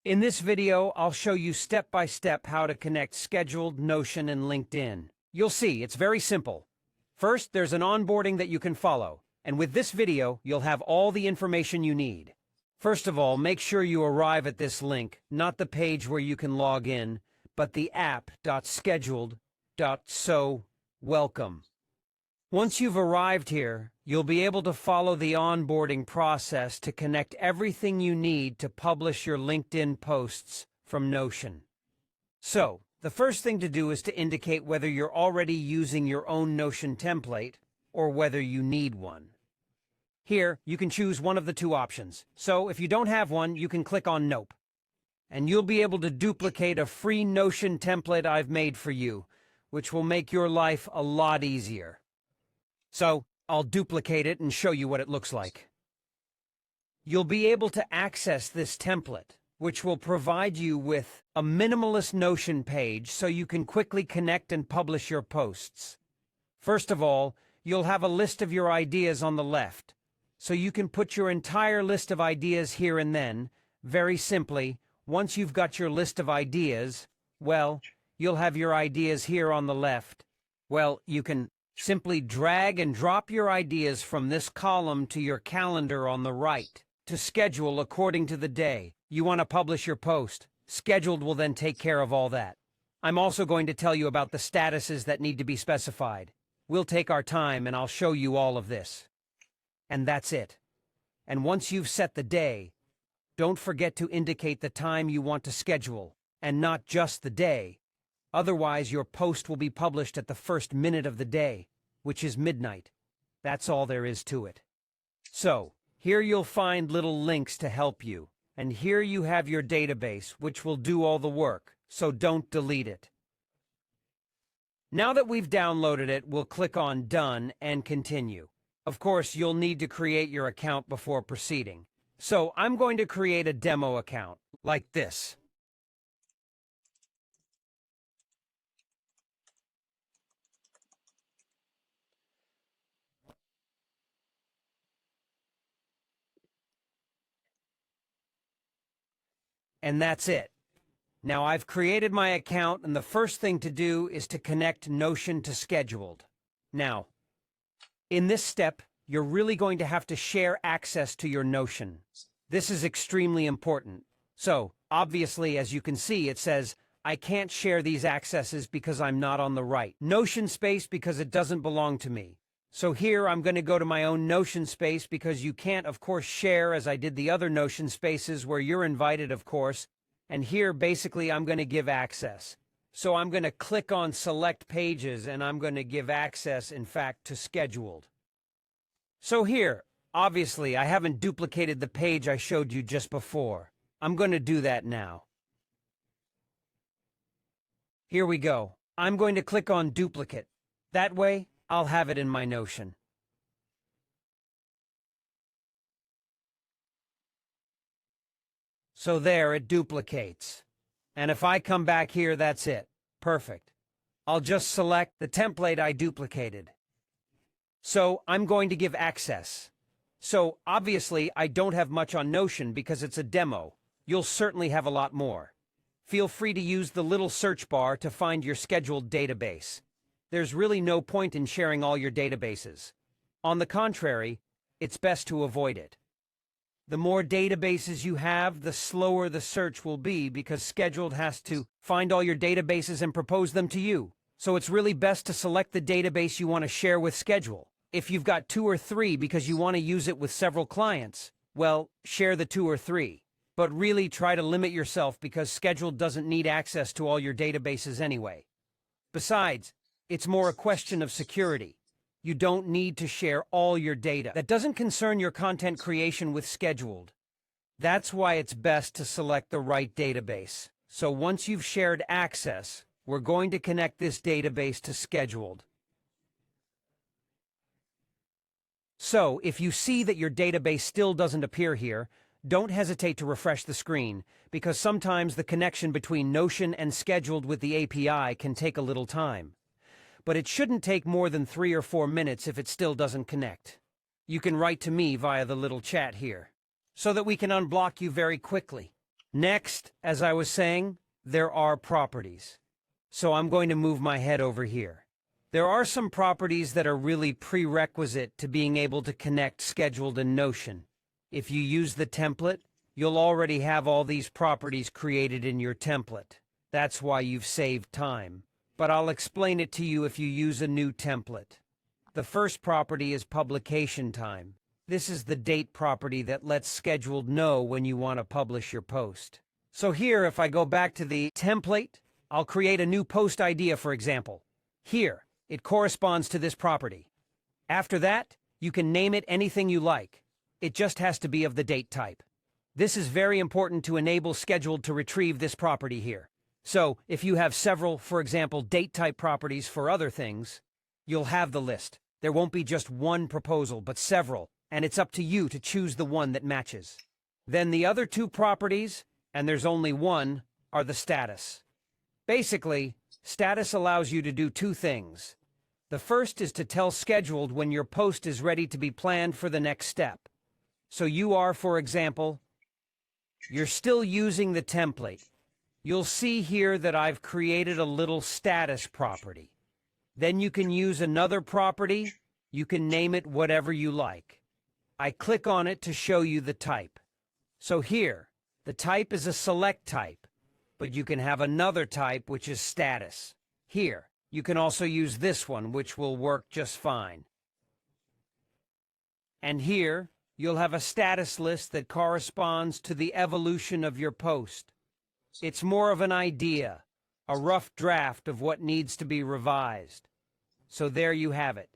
In this video, I'll show you step-by-step how to connect Scheduled, Notion, and LinkedIn. You'll see, it's very simple. First, there's an onboarding that you can follow, and with this video, you'll have all the information you need. First of all, make sure you arrive at this link, not the page where you can log in, but the app.scheduled.so welcome. Once you've arrived here, you'll be able to follow the onboarding process to connect everything you need to publish your LinkedIn posts from Notion. So, the first thing to do is to indicate whether you're already using your own Notion template or whether you need one. Here, you can choose one of the two options. So, if you don't have one, you can click on Nope. And you'll be able to duplicate a free Notion template I've made for you, which will make your life a lot easier. So, I'll duplicate it and show you what it looks like. You'll be able to access this template, which will provide you with a minimalist Notion page so you can quickly connect and publish your posts. First of all, you'll have a list of your ideas on the left, so you can put your entire list of ideas here and then. Very simply, once you've got your list of ideas, well, you'll have your ideas here on the left. Well, you can simply drag and drop your ideas from this column to your calendar on the right to schedule according to the day you want to publish your post. Scheduled will then take care of all that. I'm also going to tell you about the statuses that need to be specified. We'll take our time and I'll show you all of this. And that's it. And once you've set the day, don't forget to indicate the time you want to schedule, and not just the day. Otherwise, your post will be published at the first minute of the day, which is midnight. That's all there is to it. So, here you'll find little links to help you, and here you have your database, which will do all the work, so don't delete it. Now that we've downloaded it, we'll click on Done and Continue. Of course, you'll need to create your account before proceeding. So, I'm going to create a demo account, like this. And that's it. Now I've created my account, and the first thing to do is to connect Notion to Scheduled. Now, in this step, you're really going to have to share access to your Notion. This is extremely important. So, obviously, as you can see, it says, I can't share these accesses because I'm not on the right Notion space because it doesn't belong to me. So here I'm going to go to my own Notion space because you can't, of course, share as I did the other Notion spaces where you're invited, of course. And here, basically, I'm going to give access. So I'm going to click on Select Pages, and I'm going to give access, in fact, to Scheduled. So here, obviously, I haven't duplicated the page I showed you just before. I'm going to do that now. Here we go. I'm going to click on Duplicate. That way, I'll have it in my Notion. So there, it duplicates. And if I come back here, that's it. Perfect. I'll just select the template I duplicated. So I'm going to give access. So obviously, I don't have much on Notion because it's a demo. You'll certainly have a lot more. Feel free to use the little search bar to find your scheduled database. There's really no point in sharing all your databases. On the contrary, it's best to avoid it. The more databases you have, the slower the search will be because Scheduled has to find all your databases and propose them to you. So it's really best to select the database you want to share with Schedule. If you've got 2 or 3 because you want to use it with several clients, well, share the 2 or 3. But really try to limit yourself because Scheduled doesn't need access to all your databases anyway. Besides, it's more a question of security. You don't need to share all your data. That doesn't concern your content creation with Scheduled. That's why it's best to select the right database. So once you've shared access, we're going to connect this database to Scheduled. So if you see that your database still doesn't appear here, don't hesitate to refresh the screen, because sometimes the connection between Notion and Scheduled with the API can take a little time. But it shouldn't take more than 3 or 4 minutes if it still doesn't connect. You can write to me via the little chat here, so that we can unblock you very quickly. Next, as I was saying, there are properties. So I'm going to move my head over here. There are some properties that are really prerequisite to being able to connect Scheduled and Notion. If you use the template, you'll already have all these properties created in your template. That's why you've saved time. But I'll explain it to you if you use a new template. The first property is publication time. This is the date property that lets Scheduled know when you want to publish your post. So here, if I go back to the template, I'll create a new post idea, for example. Here, it corresponds to this property. After that, you can name it anything you like. It just has to be of the date type. This is very important to enable Scheduled to retrieve this property here. So, if you have several, for example, date type properties for other things, you'll have the list. There won't be just one proposal, but several, and it's up to you to choose the one that matches. Then the other two properties, and there's only one, are the status. Basically, status allows you to do two things. The first is to tell Scheduled when your post is ready to be planned for the next step. So you are, for example, you're still using the template. You'll see here that I've created a little status property. Then you can use another property. You can name it whatever you like. I click on it to show you the type. So here, the type is a select type, but you can have another type which is status. Here, you can also use this one, which will work just fine. And here, you'll have a status list that corresponds to the evolution of your post. It's more of an idea, a rough draft of what needs to be revised. So there you have it.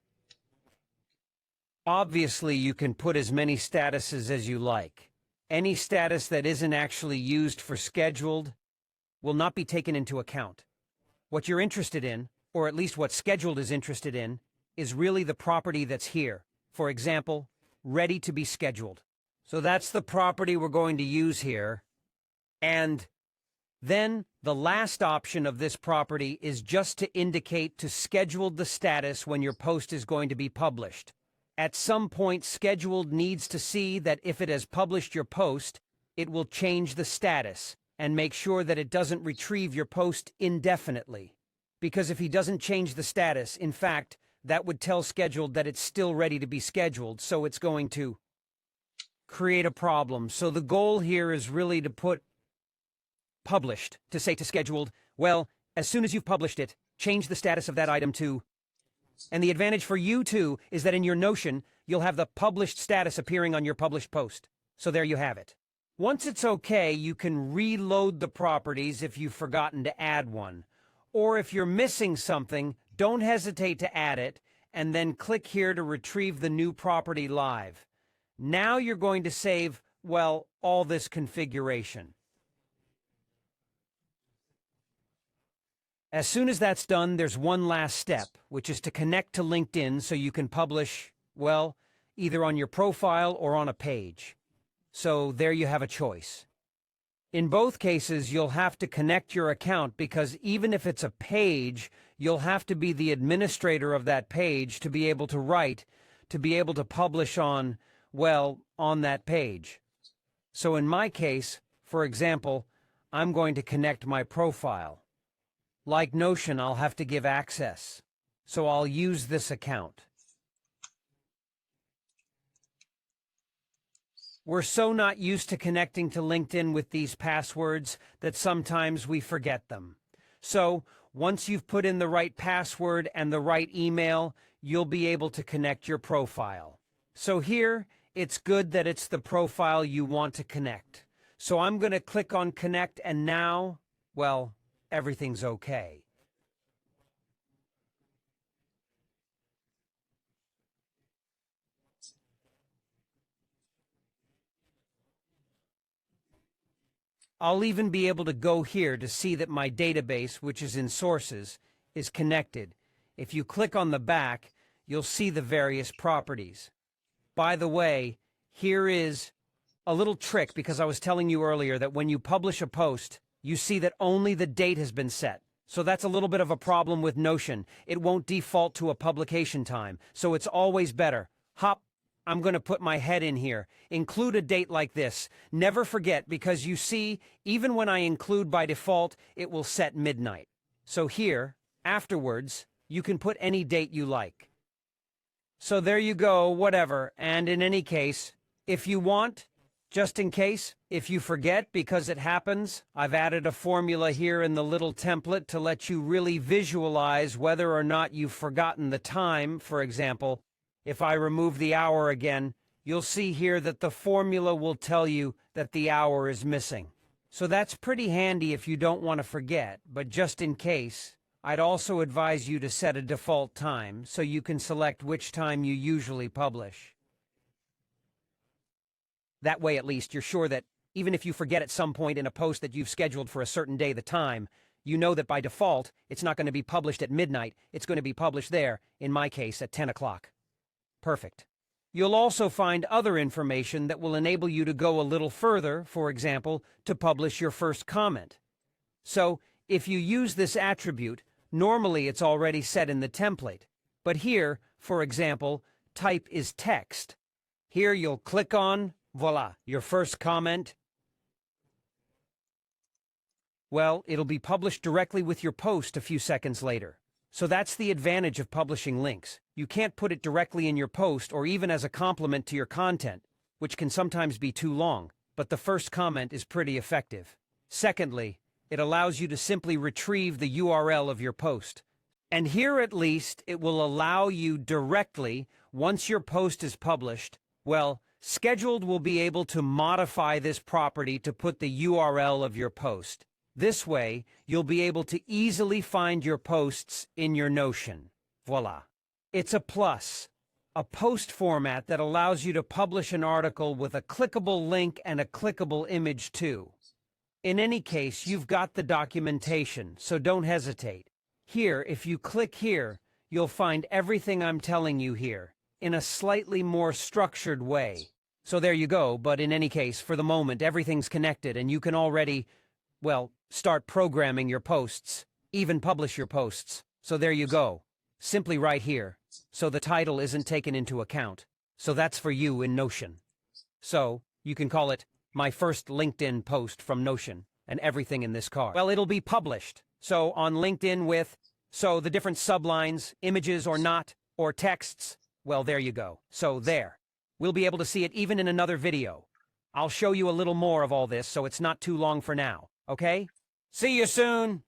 Obviously, you can put as many statuses as you like. Any status that isn't actually used for Scheduled will not be taken into account. What you're interested in, or at least what Scheduled is interested in, is really the property that's here. For example, ready to be scheduled. So that's the property we're going to use here. And then the last option of this property is just to indicate to Scheduled the status when your post is going to be published. At some point, Scheduled needs to see that if it has published your post, it will change the status and make sure that it doesn't retrieve your post indefinitely. Because if he doesn't change the status, in fact, that would tell Scheduled that it's still ready to be scheduled, so it's going to create a problem. So the goal here is really to put published, to say to Scheduled, well, as soon as you've published it, change the status of that item to... And the advantage for you, too, is that in your Notion, you'll have the published status appearing on your published post. So there you have it. Once it's okay, you can reload the properties if you've forgotten to add one. Or if you're missing something, don't hesitate to add it, and then click here to retrieve the new property live. Now you're going to save, well, all this configuration. As soon as that's done, there's one last step, which is to connect to LinkedIn so you can publish, well, either on your profile or on a page. So there you have a choice. In both cases, you'll have to connect your account because even if it's a page, you'll have to be the administrator of that page to be able to write, to be able to publish on, well, on that page. So in my case, for example, I'm going to connect my profile. Like Notion, I'll have to give access. So I'll use this account. We're so not used to connecting to LinkedIn with these passwords that sometimes we forget them. So once you've put in the right password and the right email, you'll be able to connect your profile. So here, it's good that it's the profile you want to connect. So I'm going to click on connect, and now, well, everything's okay. I'll even be able to go here to see that my database, which is in Sources, is connected. If you click on the back, you'll see the various properties. By the way, here is a little trick, because I was telling you earlier that when you publish a post, you see that only the date has been set. So that's a little bit of a problem with Notion. It won't default to a publication time, so it's always better. Hop I'm going to put my head in here. Include a date like this. Never forget, because you see, even when I include by default, it will set midnight. So here, afterwards, you can put any date you like. So there you go, whatever. And in any case, if you want, just in case, if you forget, because it happens, I've added a formula here in the little template to let you really visualize whether or not you've forgotten the time. For example, if I remove the hour again, you'll see here that the formula will tell you that the hour is missing. So that's pretty handy if you don't want to forget, but just in case, I'd also advise you to set a default time so you can select which time you usually publish. That way, at least, you're sure that even if you forget at some point in a post that you've scheduled for a certain day the time, you know that by default, it's not going to be published at midnight, it's going to be published there, in my case, at 10 o'clock. Perfect. You'll also find other information that will enable you to go a little further, for example, to publish your first comment. So, if you use this attribute, normally it's already set in the template. But here, for example, type is text. Here you'll click on, voila, your first comment. Well, it'll be published directly with your post a few seconds later. So that's the advantage of publishing links. You can't put it directly in your post or even as a complement to your content, which can sometimes be too long, but the first comment is pretty effective. Secondly, it allows you to simply retrieve the URL of your post. And here at least, it will allow you directly, once your post is published, well, Scheduled will be able to modify this property to put the URL of your post. This way, you'll be able to easily find your posts in your Notion. Voila. It's a plus, a post format that allows you to publish an article with a clickable link and a clickable image too. In any case, you've got the documentation, so don't hesitate. Here, if you click here, you'll find everything I'm telling you here, in a slightly more structured way. So there you go, but in any case, for the moment, everything's connected and you can already, well, start programming your posts, even publish your posts. So there you go, simply right here. So the title isn't taken into account. So that's for you in Notion. So you can call it My First LinkedIn Post from Notion and everything in this card. Well, it'll be published. So on LinkedIn with, so the different sublines, images or not, or texts, well, there you go. So there. We'll be able to see it even in another video. I'll show you a little more of all this so it's not too long for now, okay? See you soon!